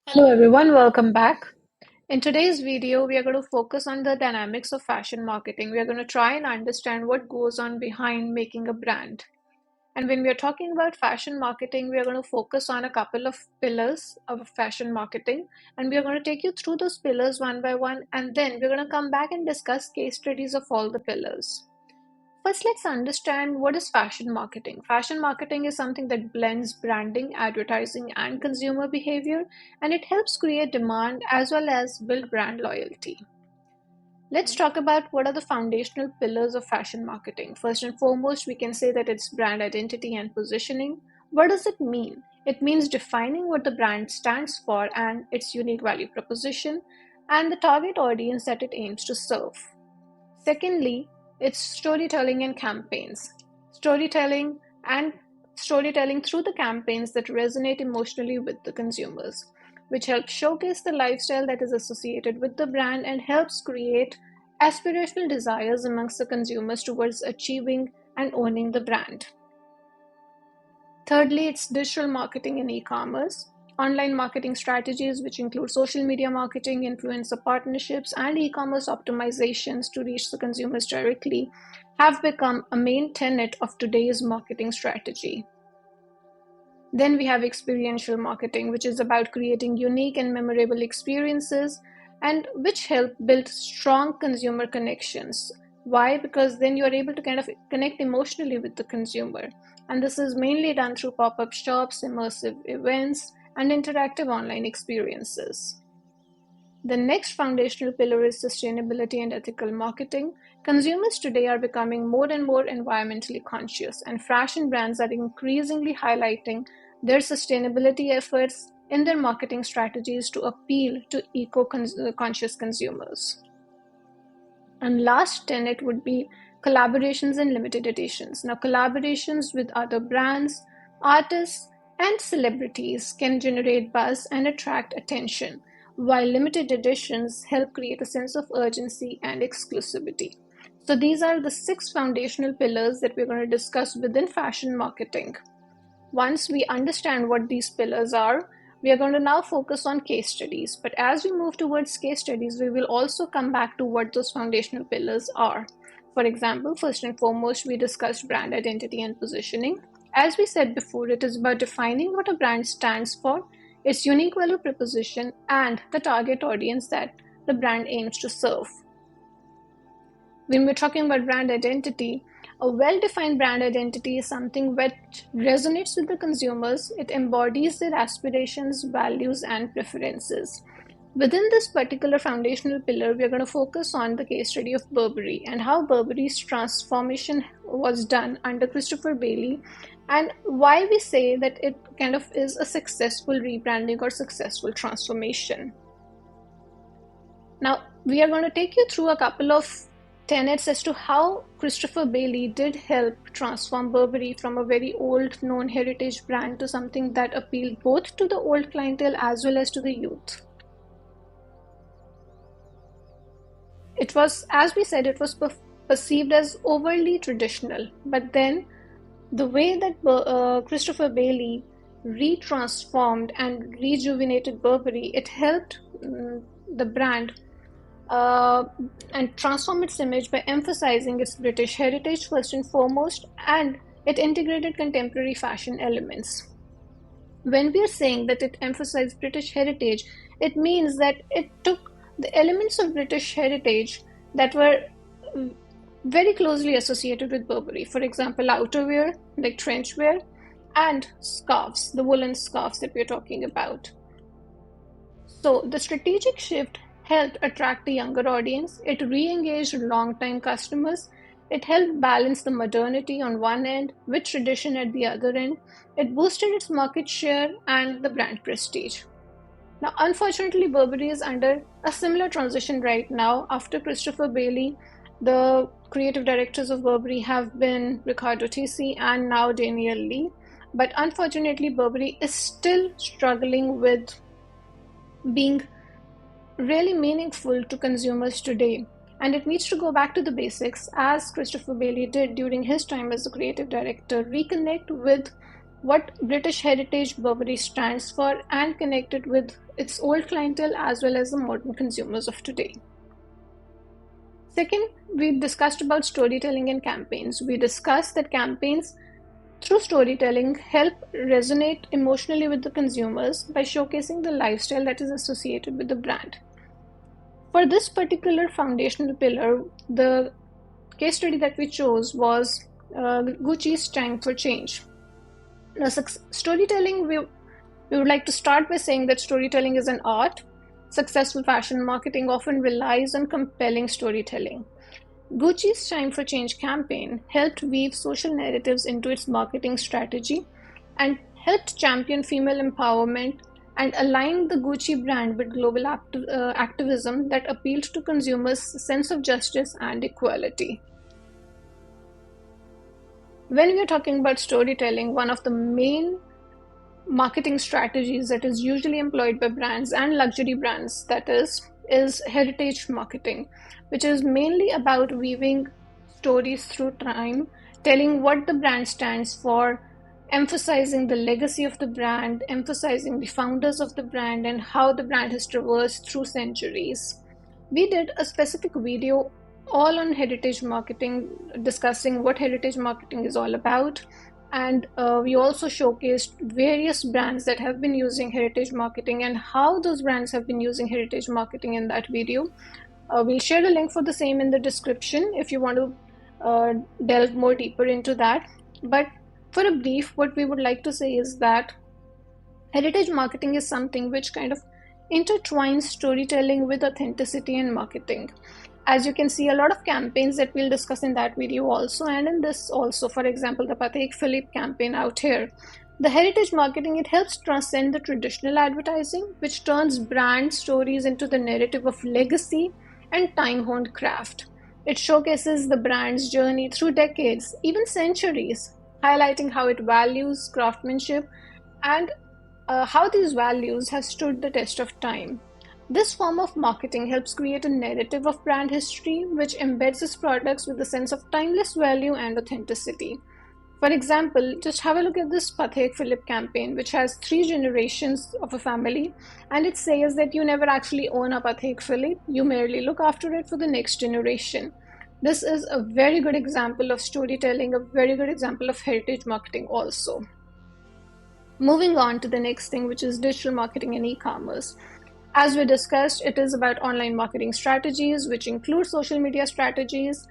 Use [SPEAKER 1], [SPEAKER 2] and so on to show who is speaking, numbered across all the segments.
[SPEAKER 1] Hello everyone, welcome back. In today's video, we are going to focus on the dynamics of fashion marketing. We are going to try and understand what goes on behind making a brand. And when we are talking about fashion marketing, we are going to focus on a couple of pillars of fashion marketing. And we are going to take you through those pillars one by one. And then we're going to come back and discuss case studies of all the pillars. First, let's understand what is fashion marketing. Fashion marketing is something that blends branding, advertising, and consumer behavior, and it helps create demand as well as build brand loyalty. Let's talk about what are the foundational pillars of fashion marketing. First and foremost, we can say that it's brand identity and positioning. What does it mean? It means defining what the brand stands for and its unique value proposition and the target audience that it aims to serve. Secondly, it's storytelling and campaigns. Storytelling and storytelling through the campaigns that resonate emotionally with the consumers, which helps showcase the lifestyle that is associated with the brand and helps create aspirational desires amongst the consumers towards achieving and owning the brand. Thirdly, it's digital marketing and e-commerce. Online marketing strategies, which include social media marketing, influencer partnerships, and e-commerce optimizations to reach the consumers directly, have become a main tenet of today's marketing strategy. Then we have experiential marketing, which is about creating unique and memorable experiences and which help build strong consumer connections. Why? Because then you are able to kind of connect emotionally with the consumer. And this is mainly done through pop-up shops, immersive events, and interactive online experiences. The next foundational pillar is sustainability and ethical marketing. Consumers today are becoming more and more environmentally conscious, and fashion brands are increasingly highlighting their sustainability efforts in their marketing strategies to appeal to eco-conscious consumers. And last tenet would be collaborations and limited editions. Now, collaborations with other brands, artists, and celebrities can generate buzz and attract attention, while limited editions help create a sense of urgency and exclusivity. So, these are the 6 foundational pillars that we're going to discuss within fashion marketing. Once we understand what these pillars are, we are going to now focus on case studies. But as we move towards case studies, we will also come back to what those foundational pillars are. For example, first and foremost, we discussed brand identity and positioning. As we said before, it is about defining what a brand stands for, its unique value proposition, and the target audience that the brand aims to serve. When we're talking about brand identity, a well-defined brand identity is something which resonates with the consumers. It embodies their aspirations, values, and preferences. Within this particular foundational pillar, we are going to focus on the case study of Burberry and how Burberry's transformation was done under Christopher Bailey, and why we say that it kind of is a successful rebranding or successful transformation. Now, we are going to take you through a couple of tenets as to how Christopher Bailey did help transform Burberry from a very old known heritage brand to something that appealed both to the old clientele as well as to the youth. It was, as we said, it was perceived as overly traditional, but then the way that Christopher Bailey retransformed and rejuvenated Burberry, it helped the brand and transform its image by emphasizing its British heritage first and foremost, and it integrated contemporary fashion elements. When we are saying that it emphasized British heritage, it means that it took the elements of British heritage that were very closely associated with Burberry. For example, outerwear, like trenchwear, and scarves, the woolen scarves that we're talking about. So the strategic shift helped attract a younger audience. It re-engaged long-time customers. It helped balance the modernity on one end with tradition at the other end. It boosted its market share and the brand prestige. Now, unfortunately, Burberry is under a similar transition right now. After Christopher Bailey, the creative directors of Burberry have been Riccardo Tisci and now Daniel Lee. But unfortunately, Burberry is still struggling with being really meaningful to consumers today. And it needs to go back to the basics, as Christopher Bailey did during his time as a creative director, reconnect with what British heritage Burberry stands for and connect it with its old clientele as well as the modern consumers of today. Second, we discussed about storytelling and campaigns. We discussed that campaigns through storytelling help resonate emotionally with the consumers by showcasing the lifestyle that is associated with the brand. For this particular foundational pillar, the case study that we chose was Gucci's Time for Change. Now, storytelling, we would like to start by saying that storytelling is an art. Successful fashion marketing often relies on compelling storytelling. Gucci's Time for Change campaign helped weave social narratives into its marketing strategy and helped champion female empowerment and align the Gucci brand with global activism that appealed to consumers' sense of justice and equality. When we are talking about storytelling, one of the main marketing strategies that is usually employed by brands and luxury brands, that is heritage marketing, which is mainly about weaving stories through time, telling what the brand stands for, emphasizing the legacy of the brand, emphasizing the founders of the brand, and how the brand has traversed through centuries. We did a specific video all on heritage marketing, discussing what heritage marketing is all about. And we also showcased various brands that have been using heritage marketing and how those brands have been using heritage marketing in that video. We'll share the link for the same in the description if you want to delve more deeper into that. But for a brief, what we would like to say is that heritage marketing is something which kind of intertwines storytelling with authenticity and marketing. As you can see, a lot of campaigns that we'll discuss in that video also, and in this also, for example, the Patek Philippe campaign out here. The heritage marketing, it helps transcend the traditional advertising, which turns brand stories into the narrative of legacy and time-honed craft. It showcases the brand's journey through decades, even centuries, highlighting how it values craftsmanship and how these values have stood the test of time. This form of marketing helps create a narrative of brand history which embeds its products with a sense of timeless value and authenticity. For example, just have a look at this Patek Philippe campaign, which has 3 generations of a family, and it says that you never actually own a Patek Philippe, you merely look after it for the next generation. This is a very good example of storytelling, a very good example of heritage marketing also. Moving on to the next thing, which is digital marketing and e-commerce. As we discussed, it is about online marketing strategies, which include social media strategies,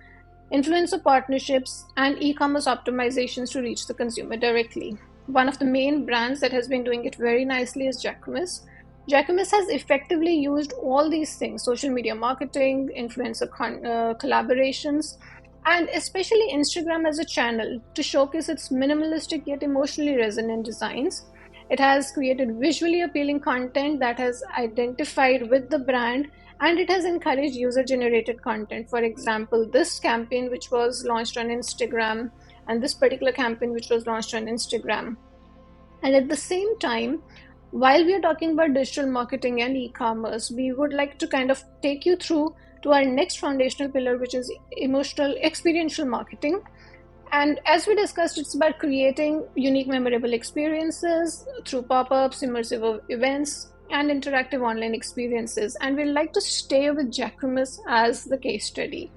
[SPEAKER 1] influencer partnerships, and e-commerce optimizations to reach the consumer directly. One of the main brands that has been doing it very nicely is Jacquemus. Jacquemus has effectively used all these things: social media marketing, influencer collaborations, and especially Instagram as a channel to showcase its minimalistic yet emotionally resonant designs. It has created visually appealing content that has identified with the brand, and it has encouraged user-generated content. For example, this campaign which was launched on Instagram, and this particular campaign which was launched on Instagram. And at the same time, while we are talking about digital marketing and e-commerce, we would like to kind of take you through to our next foundational pillar, which is emotional experiential marketing. And as we discussed, it's about creating unique, memorable experiences through pop-ups, immersive events, and interactive online experiences. And we'd like to stay with Jacquemus as the case study.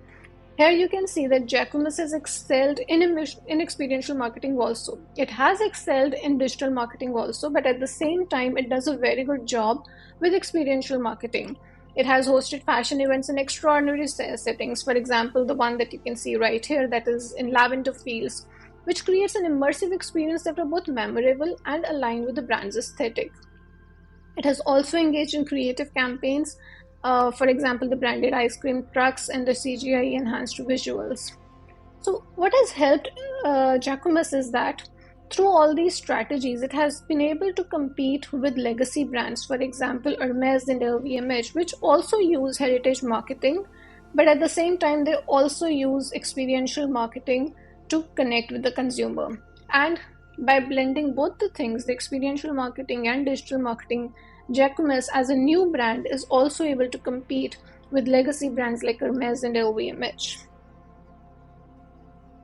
[SPEAKER 1] Here you can see that Jacquemus has excelled in experiential marketing also. It has excelled in digital marketing also, but at the same time, it does a very good job with experiential marketing. It has hosted fashion events in extraordinary settings. For example, the one that you can see right here, that is in lavender fields, which creates an immersive experience that are both memorable and aligned with the brand's aesthetic. It has also engaged in creative campaigns, for example, the branded ice cream trucks and the CGI enhanced visuals. So what has helped Jacquemus is that through all these strategies, it has been able to compete with legacy brands, for example, Hermes and LVMH, which also use heritage marketing, but at the same time, they also use experiential marketing to connect with the consumer. And by blending both the things, the experiential marketing and digital marketing, Jacquemus as a new brand is also able to compete with legacy brands like Hermes and LVMH.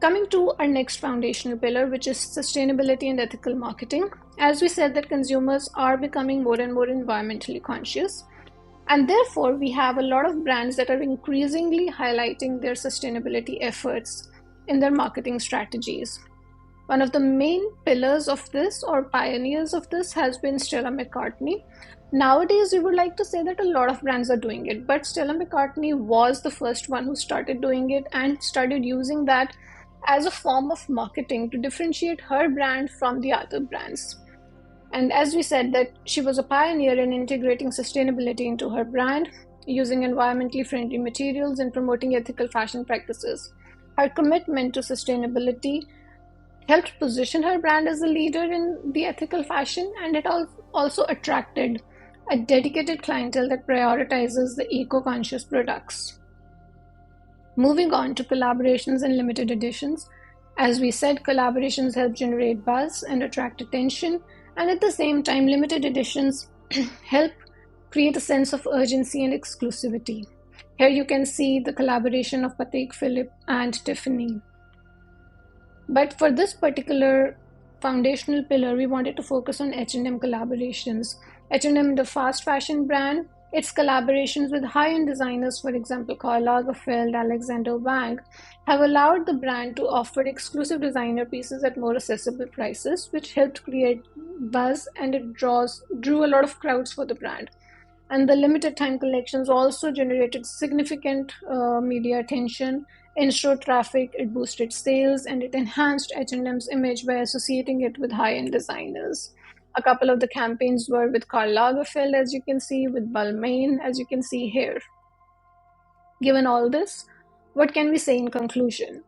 [SPEAKER 1] Coming to our next foundational pillar, which is sustainability and ethical marketing. As we said, that consumers are becoming more and more environmentally conscious, and therefore we have a lot of brands that are increasingly highlighting their sustainability efforts in their marketing strategies. One of the main pillars of this, or pioneers of this, has been Stella McCartney. Nowadays, we would like to say that a lot of brands are doing it, but Stella McCartney was the first one who started doing it and started using that as a form of marketing to differentiate her brand from the other brands. And as we said, that she was a pioneer in integrating sustainability into her brand, using environmentally friendly materials and promoting ethical fashion practices. Her commitment to sustainability helped position her brand as a leader in the ethical fashion, and it also attracted a dedicated clientele that prioritizes the eco-conscious products. Moving on to collaborations and limited editions. As we said, collaborations help generate buzz and attract attention, and at the same time, limited editions help create a sense of urgency and exclusivity. Here you can see the collaboration of Patek Philippe and Tiffany. But for this particular foundational pillar, we wanted to focus on H&M collaborations. H&M, the fast fashion brand, its collaborations with high-end designers, for example, Karl Lagerfeld, Alexander Wang, have allowed the brand to offer exclusive designer pieces at more accessible prices, which helped create buzz, and it drew a lot of crowds for the brand. And the limited time collections also generated significant media attention, in-store traffic, it boosted sales, and it enhanced H&M's image by associating it with high-end designers. A couple of the campaigns were with Karl Lagerfeld, as you can see, with Balmain, as you can see here. Given all this, what can we say in conclusion?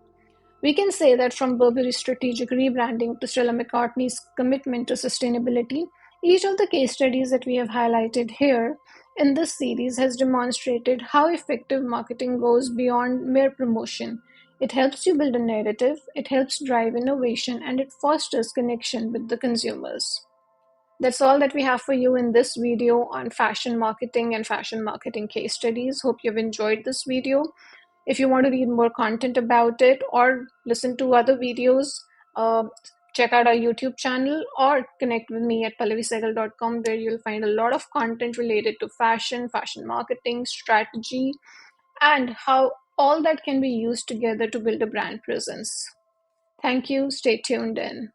[SPEAKER 1] We can say that from Burberry's strategic rebranding to Stella McCartney's commitment to sustainability, each of the case studies that we have highlighted here in this series has demonstrated how effective marketing goes beyond mere promotion. It helps you build a narrative, it helps drive innovation, and it fosters connection with the consumers. That's all that we have for you in this video on fashion marketing and fashion marketing case studies. Hope you've enjoyed this video. If you want to read more content about it or listen to other videos, uh, check out our YouTube channel or connect with me at pallavisegal.com, where you'll find a lot of content related to fashion, fashion marketing, strategy, and how all that can be used together to build a brand presence. Thank you. Stay tuned in.